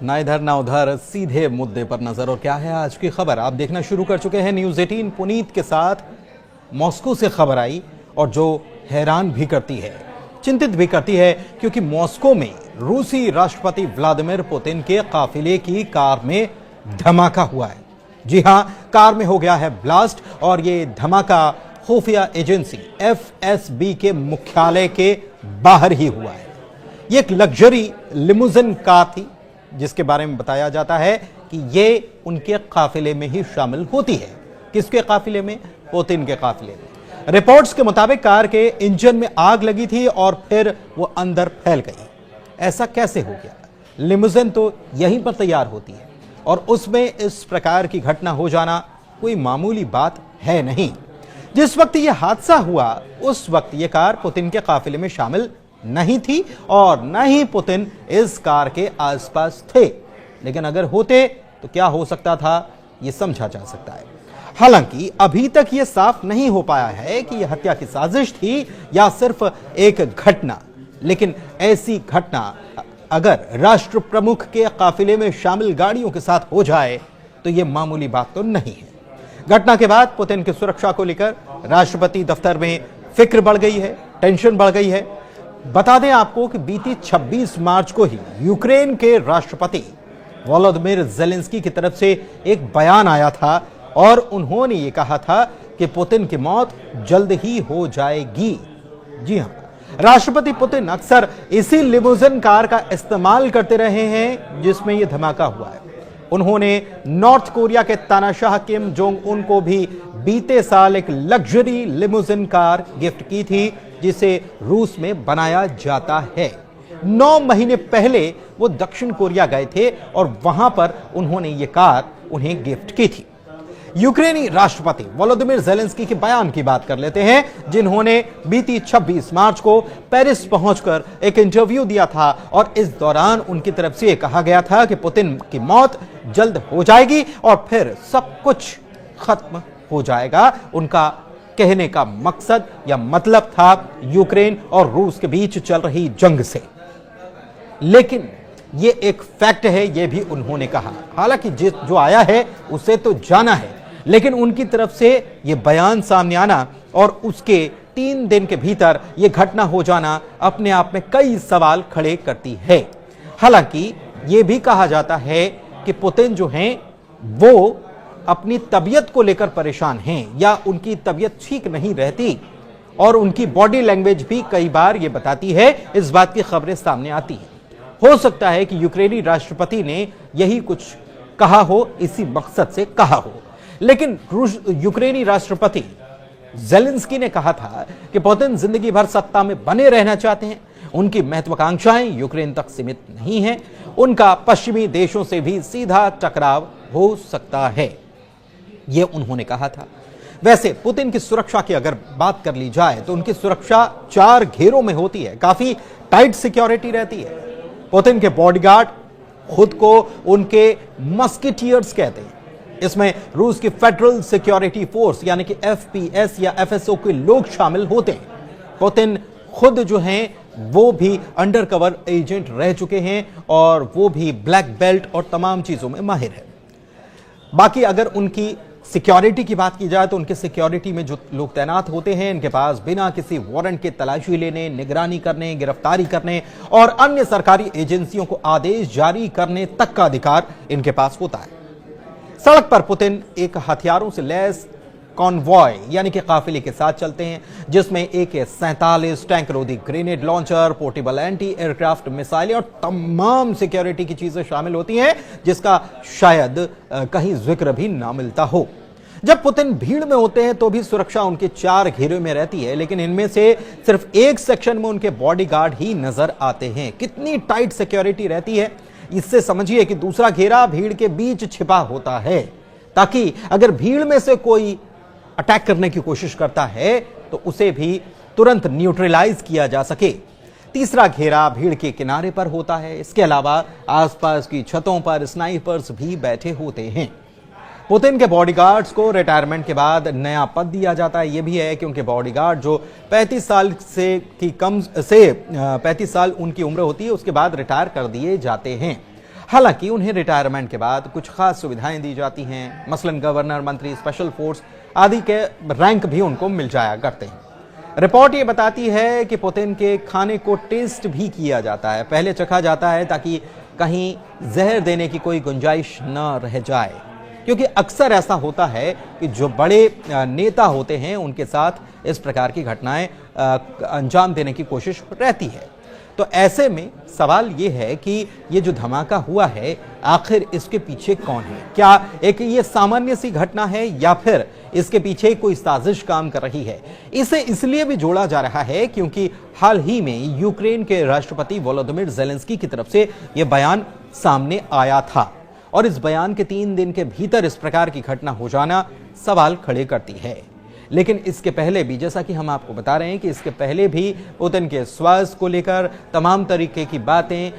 ना इधर ना उधर, सीधे मुद्दे पर नजर। और क्या है आज की खबर, आप देखना शुरू कर चुके हैं न्यूज़ 18 पुनीत के साथ। मॉस्को से खबर आई और जो हैरान भी करती है, चिंतित भी करती है, क्योंकि मॉस्को में रूसी राष्ट्रपति व्लादिमीर पुतिन के काफिले की कार में धमाका हुआ है। जी हां, कार में हो गया है ब्लास्ट और ये धमाका खुफिया एजेंसी FSB के मुख्यालय के बाहर ही हुआ है। ये एक लग्जरी लिमुजिन कार थी जिसके बारे में बताया जाता है कि ये उनके काफिले में ही शामिल होती है। किसके काफिले में? पुतिन के काफिले में। रिपोर्ट्स के मुताबिक कार के इंजन में आग लगी थी और फिर वो अंदर फैल गई। ऐसा कैसे हो गया? लिमुजिन तो यहीं पर तैयार होती है और उसमें इस प्रकार की घटना हो जाना कोई मामूली बात है नहीं। जिस वक्त यह हादसा हुआ उस वक्त यह कार पुतिन के काफिले में शामिल नहीं थी और न ही पुतिन इस कार के आसपास थे। लेकिन अगर होते तो क्या हो सकता था, यह समझा जा सकता है। हालांकि अभी तक यह साफ नहीं हो पाया है कि यह हत्या की साजिश थी या सिर्फ एक घटना। लेकिन ऐसी घटना अगर राष्ट्र प्रमुख के काफिले में शामिल गाड़ियों के साथ हो जाए तो यह मामूली बात तो नहीं है। घटना के बाद पुतिन की सुरक्षा को लेकर राष्ट्रपति दफ्तर में फिक्र बढ़ गई है, टेंशन बढ़ गई है। बता दें आपको कि बीती 26 मार्च को ही यूक्रेन के राष्ट्रपति वोलोदिमीर ज़ेलेंस्की की तरफ से एक बयान आया था और उन्होंने ये कहा था कि पुतिन की मौत जल्द ही हो जाएगी। जी हां, राष्ट्रपति पुतिन अक्सर इसी लिमुजिन कार का इस्तेमाल करते रहे हैं जिसमें यह धमाका हुआ है। उन्होंने नॉर्थ कोरिया के तानाशाह किम जोंग उन को भी बीते साल एक लग्जरी लिमुजिन कार गिफ्ट की थी जिसे रूस में बनाया जाता है। 9 महीने पहले वो दक्षिण कोरिया गए थे और वहां पर उन्होंने ये कार उन्हें गिफ्ट की थी। यूक्रेनी राष्ट्रपति वोलोदिमीर ज़ेलेंस्की के बयान की बात कर लेते हैं, जिन्होंने बीती 26 मार्च को पेरिस पहुंचकर एक इंटरव्यू दिया था और इस दौरान उनकी तरफ से कहा गया था कि पुतिन की मौत जल्द हो जाएगी और फिर सब कुछ खत्म हो जाएगा। उनका कहने का मकसद या मतलब था यूक्रेन और रूस के बीच चल रही जंग से। लेकिन ये एक फैक्ट है, ये भी उन्होंने कहा। हालांकि जो आया है उसे तो जाना है, लेकिन उनकी तरफ से यह बयान सामने आना और उसके 3 दिन के भीतर यह घटना हो जाना अपने आप में कई सवाल खड़े करती है। हालांकि यह भी कहा जाता है कि पुतिन जो हैं वो अपनी तबीयत को लेकर परेशान हैं या उनकी तबीयत ठीक नहीं रहती और उनकी बॉडी लैंग्वेज भी कई बार यह बताती है, इस बात की खबरें सामने आती हैं। हो सकता है कि यूक्रेनी राष्ट्रपति ने यही कुछ कहा हो, इसी मकसद से कहा हो। लेकिन यूक्रेनी राष्ट्रपति ज़ेलेंस्की ने कहा था कि पुतिन जिंदगी भर सत्ता में बने रहना चाहते हैं। उनकी महत्वाकांक्षाएं यूक्रेन तक सीमित नहीं हैं। उनका पश्चिमी देशों से भी सीधा टकराव हो सकता है, यह उन्होंने कहा था। वैसे पुतिन की सुरक्षा की अगर बात कर ली जाए तो उनकी सुरक्षा 4 घेरों में होती है। काफी टाइट सिक्योरिटी रहती है। पुतिन के बॉडीगार्ड खुद को उनके मस्केटियर्स कहते हैं। इसमें रूस की फेडरल सिक्योरिटी फोर्स यानी कि FPS या FSO के लोग शामिल होते हैं। पुतिन खुद जो हैं वो भी अंडरकवर एजेंट रह चुके हैं और वो भी ब्लैक बेल्ट और तमाम चीजों में माहिर है। बाकी अगर उनकी सिक्योरिटी की बात की जाए तो उनके सिक्योरिटी में जो लोग तैनात होते हैं, इनके पास बिना किसी वारंट के तलाशी लेने, निगरानी करने, गिरफ्तारी करने और अन्य सरकारी एजेंसियों को आदेश जारी करने तक का अधिकार इनके पास होता है। सड़क पर पुतिन एक हथियारों से लैस कॉन्वॉय यानी कि काफिले के साथ चलते हैं, जिसमें AK-47 टैंक रोधी grenade launcher, portable anti aircraft मिसाइलें और तमाम सिक्योरिटी की चीजें शामिल होती हैं, जिसका शायद कहीं जिक्र भी ना मिलता हो। जब पुतिन भीड़ में होते हैं तो भी सुरक्षा उनके 4 घेरे में रहती है, लेकिन इनमें से सिर्फ एक सेक्शन में उनके बॉडीगार्ड ही नजर आते हैं। कितनी टाइट सिक्योरिटी रहती है, इससे समझिए कि दूसरा घेरा भीड़ के बीच छिपा होता है, ताकि अगर भीड़ में से कोई अटैक करने की कोशिश करता है तो उसे भी तुरंत न्यूट्रलाइज किया जा सके। तीसरा घेरा भीड़ के किनारे पर होता है। इसके अलावा आसपास की छतों पर स्नाइपर्स भी बैठे होते हैं। पुतिन के बॉडीगार्ड्स को रिटायरमेंट के बाद नया पद दिया जाता है। यह भी है कि उनके बॉडीगार्ड जो 35 साल से 35 साल उनकी उम्र होती है उसके बाद रिटायर कर दिए जाते हैं। हालांकि उन्हें रिटायरमेंट के बाद कुछ खास सुविधाएं दी जाती हैं, मसलन गवर्नर, मंत्री, स्पेशल फोर्स आदि के रैंक भी उनको मिल जाया करते हैं। रिपोर्ट ये बताती है कि पुतिन के खाने को टेस्ट भी किया जाता है, पहले चखा जाता है ताकि कहीं जहर देने की कोई गुंजाइश न रह जाए, क्योंकि अक्सर ऐसा होता है कि जो बड़े नेता होते हैं उनके साथ इस प्रकार की घटनाएं अंजाम देने की कोशिश रहती है। तो ऐसे में सवाल ये है कि ये जो धमाका हुआ है आखिर इसके पीछे कौन है? क्या एक ये सामान्य सी घटना है या फिर इसके पीछे कोई साजिश काम कर रही है? इसे इसलिए भी जोड़ा जा रहा है क्योंकि हाल ही में यूक्रेन के राष्ट्रपति वोलोदिमीर ज़ेलेंस्की की तरफ से यह बयान सामने आया था और इस बयान के 3 दिन के भीतर इस प्रकार की घटना हो जाना सवाल खड़े करती है। लेकिन इसके पहले भी, जैसा कि हम आपको बता रहे हैं कि इसके पहले भी पुतिन के स्वास्थ्य को लेकर तमाम तरीके की बातें,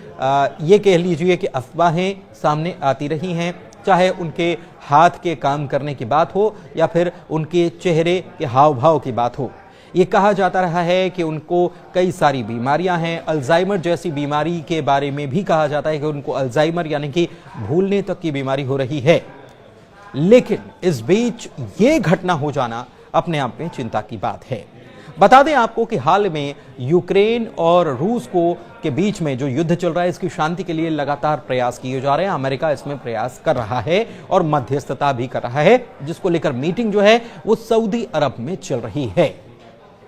ये कह लीजिए कि अफवाहें सामने आती रही हैं, चाहे उनके हाथ के काम करने की बात हो या फिर उनके चेहरे के हाव भाव की बात हो। ये कहा जाता रहा है कि उनको कई सारी बीमारियां हैं, अल्जाइमर जैसी बीमारी के बारे में भी कहा जाता है कि उनको अल्जाइमर यानी कि भूलने तक की बीमारी हो रही है। लेकिन इस बीच ये घटना हो जाना अपने आप में चिंता की बात है। बता दें आपको कि हाल में यूक्रेन और रूस के बीच में जो युद्ध चल रहा है इसकी शांति के लिए लगातार प्रयास किए जा रहे हैं। अमेरिका इसमें प्रयास कर रहा है और मध्यस्थता भी कर रहा है, जिसको लेकर मीटिंग जो है वो सऊदी अरब में चल रही है।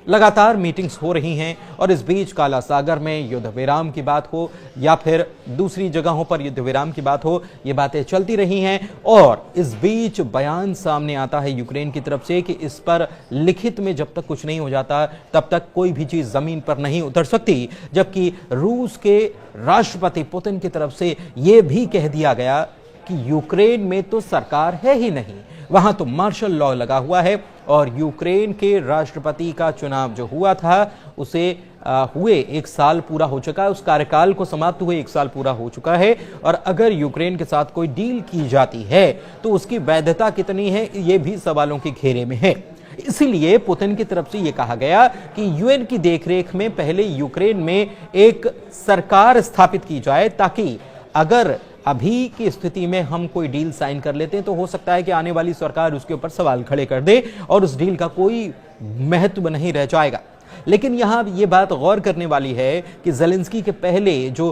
लगातार मीटिंग्स हो रही हैं और इस बीच काला सागर में युद्ध विराम की बात हो या फिर दूसरी जगहों पर युद्ध विराम की बात हो, ये बातें चलती रही हैं। और इस बीच बयान सामने आता है यूक्रेन की तरफ से कि इस पर लिखित में जब तक कुछ नहीं हो जाता तब तक कोई भी चीज जमीन पर नहीं उतर सकती, जबकि रूस के राष्ट्रपति पुतिन की तरफ से यह भी कह दिया गया कि यूक्रेन में तो सरकार है ही नहीं, वहां तो मार्शल लॉ लगा हुआ है और यूक्रेन के राष्ट्रपति का चुनाव जो हुआ था उसे हुए 1 साल पूरा हो चुका है, उस कार्यकाल को समाप्त हुए 1 साल पूरा हो चुका है। और अगर यूक्रेन के साथ कोई डील की जाती है तो उसकी वैधता कितनी है, ये भी सवालों के घेरे में है। इसीलिए पुतिन की तरफ से यह कहा गया कि यूएन की देखरेख में पहले यूक्रेन में एक सरकार स्थापित की जाए, ताकि अगर अभी की स्थिति में हम कोई डील साइन कर लेते हैं तो हो सकता है कि आने वाली सरकार उसके ऊपर सवाल खड़े कर दे और उस डील का कोई महत्व नहीं रह जाएगा। लेकिन यहां ये बात गौर करने वाली है कि ज़ेलेंस्की के पहले जो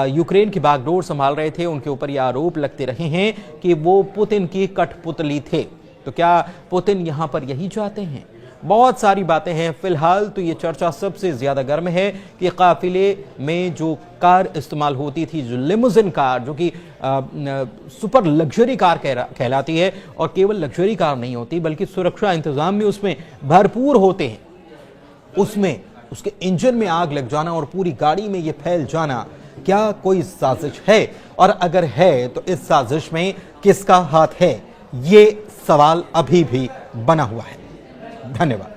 यूक्रेन की बागडोर संभाल रहे थे उनके ऊपर यह आरोप लगते रहे हैं कि वो पुतिन की कठपुतली थे। तो क्या पुतिन यहां पर यही चाहते हैं? बहुत सारी बातें हैं। फिलहाल तो ये चर्चा सबसे ज्यादा गर्म है कि काफिले में जो कार इस्तेमाल होती थी, जो लिमोजिन कार, जो कि सुपर लग्जरी कार कहलाती है और केवल लग्जरी कार नहीं होती बल्कि सुरक्षा इंतजाम भी उसमें भरपूर होते हैं, उसमें उसके इंजन में आग लग जाना और पूरी गाड़ी में ये फैल जाना, क्या कोई साजिश है? और अगर है तो इस साजिश में किसका हाथ है, ये सवाल अभी भी बना हुआ है। धन्यवाद।